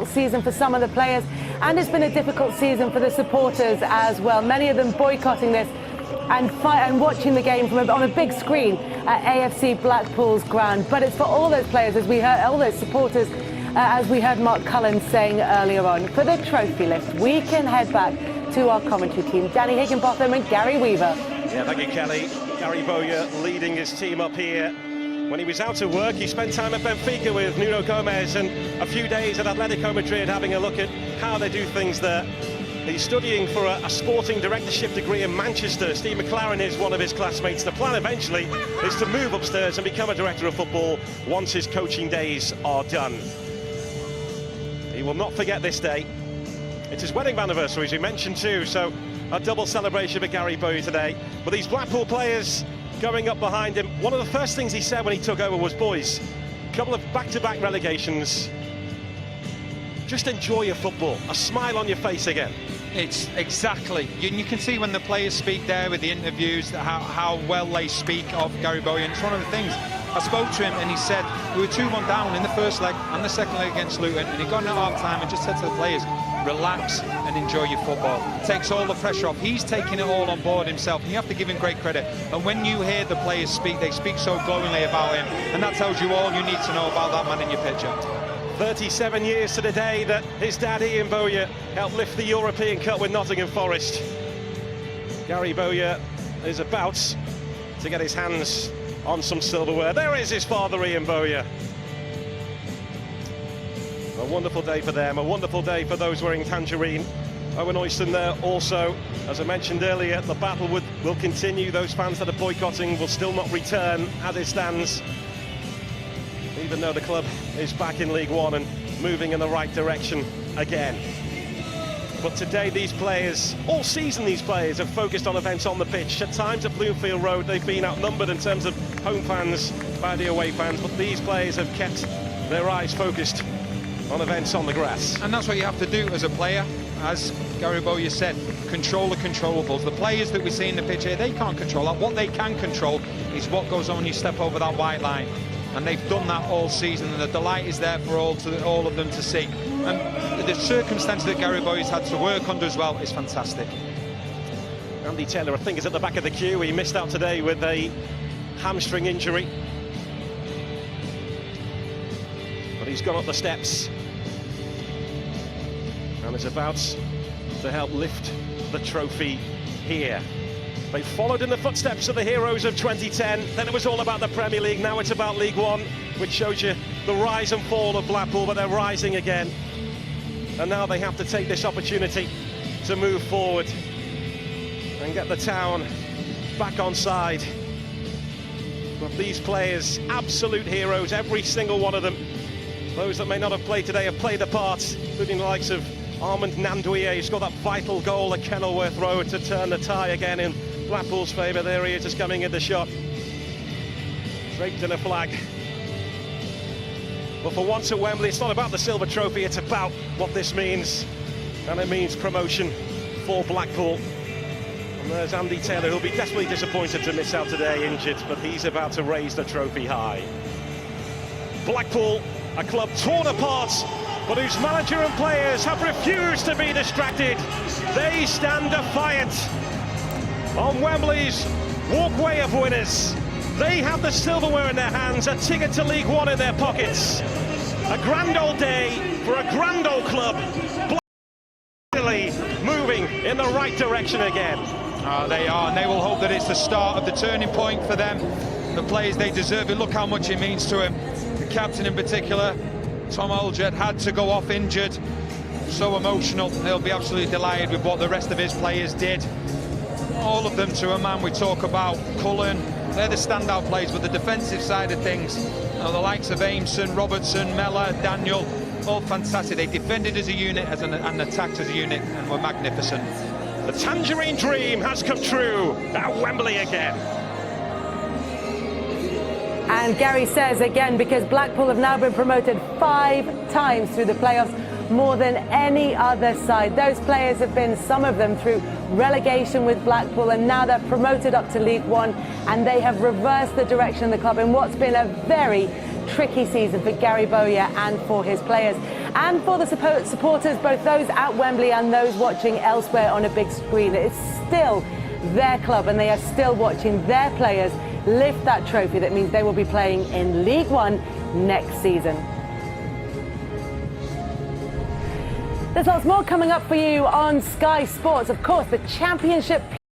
difficult season for some of the players, and it's been a difficult season for the supporters as well. Many of them boycotting this and watching the game on a big screen at AFC Blackpool's ground. But it's for all those players, as we heard, all those supporters, as we heard Mark Cullen saying earlier on. For the trophy lift, we can head back to our commentary team, Danny Higginbotham and Gary Weaver. Yeah, thank you, Kelly. Gary Bowyer leading his team up here. When he was out of work, he spent time at Benfica with Nuno Gomes and a few days at Atletico Madrid having a look at how they do things there. He's studying for a sporting directorship degree in Manchester. Steve McLaren is one of his classmates. The plan eventually is to move upstairs and become a director of football once his coaching days are done. He will not forget this day. It's his wedding anniversary, as we mentioned too, so a double celebration for Gary Bowyer today. But these Blackpool players going up behind him, one of the first things he said when he took over was, boys, a couple of back-to-back relegations, just enjoy your football, a smile on your face again. It's exactly, you can see when the players speak there with the interviews how well they speak of Gary Bowyer. And it's one of the things, I spoke to him and he said we were 2-1 down in the first leg and the second leg against Luton, and he got in at half time and just said to the players, relax and enjoy your football. Takes all the pressure off. He's taking it all on board himself, and you have to give him great credit. And when you hear the players speak, they speak so glowingly about him, and that tells you all you need to know about that man in your picture. 37 years to the day that his dad Ian Bowyer helped lift the European Cup with Nottingham Forest. Gary Bowyer is about to get his hands on some silverware. There is his father Ian Bowyer. A wonderful day for them, a wonderful day for those wearing tangerine. Owen Oyston there also. As I mentioned earlier, the battle will continue. Those fans that are boycotting will still not return as it stands, even though the club is back in League One and moving in the right direction again. But today these players, all season these players, have focused on events on the pitch. At times at Bloomfield Road they've been outnumbered in terms of home fans by the away fans, but these players have kept their eyes focused on events on the grass. And that's what you have to do as a player. As Gary Bowyer said, control the controllables. The players that we see in the pitch here, they can't control that. What they can control is what goes on when you step over that white line. And they've done that all season, and the delight is there for all of them to see. And the circumstances that Gary Bowyer's had to work under as well is fantastic. Andy Taylor, I think, is at the back of the queue. He missed out today with a hamstring injury, but he's gone up the steps and is about to help lift the trophy here. They followed in the footsteps of the heroes of 2010. Then it was all about the Premier League. Now it's about League One, which shows you the rise and fall of Blackpool, but they're rising again. And now they have to take this opportunity to move forward and get the town back on side. But these players, absolute heroes, every single one of them. Those that may not have played today have played a part, including the likes of Armand Nandouye, who scored that vital goal at Kenilworth Road to turn the tie again in Blackpool's favour. There he is, just coming in the shot. Draped in a flag. But for once at Wembley, it's not about the silver trophy, it's about what this means. And it means promotion for Blackpool. And there's Andy Taylor, who'll be desperately disappointed to miss out today, injured, but he's about to raise the trophy high. Blackpool, a club torn apart, but whose manager and players have refused to be distracted. They stand defiant on Wembley's walkway of winners. They have the silverware in their hands, a ticket to League One in their pockets. A grand old day for a grand old club. Moving in the right direction again. They are, and they will hope that it's the start of the turning point for them. The players, they deserve it. Look how much it means to him. The captain in particular, Tom Olgett, had to go off injured. So emotional. They'll be absolutely delighted with what the rest of his players did. All of them, to a man. We talk about Cullen, they're the standout players, but the defensive side of things, the likes of Aimson, Robertson, Mellor, Daniel, all fantastic. They defended as a unit and attacked as a unit, and were magnificent. The Tangerine dream has come true at Wembley again. And Gary says again, because Blackpool have now been promoted 5 times through the playoffs, more than any other side. Those players have been, some of them, through relegation with Blackpool, and now they're promoted up to League One, and they have reversed the direction of the club in what's been a very tricky season for Gary Bowyer and for his players. And for the supporters, both those at Wembley and those watching elsewhere on a big screen, it's still their club and they are still watching their players lift that trophy. That means they will be playing in League One next season. There's lots more coming up for you on Sky Sports. Of course, the Championship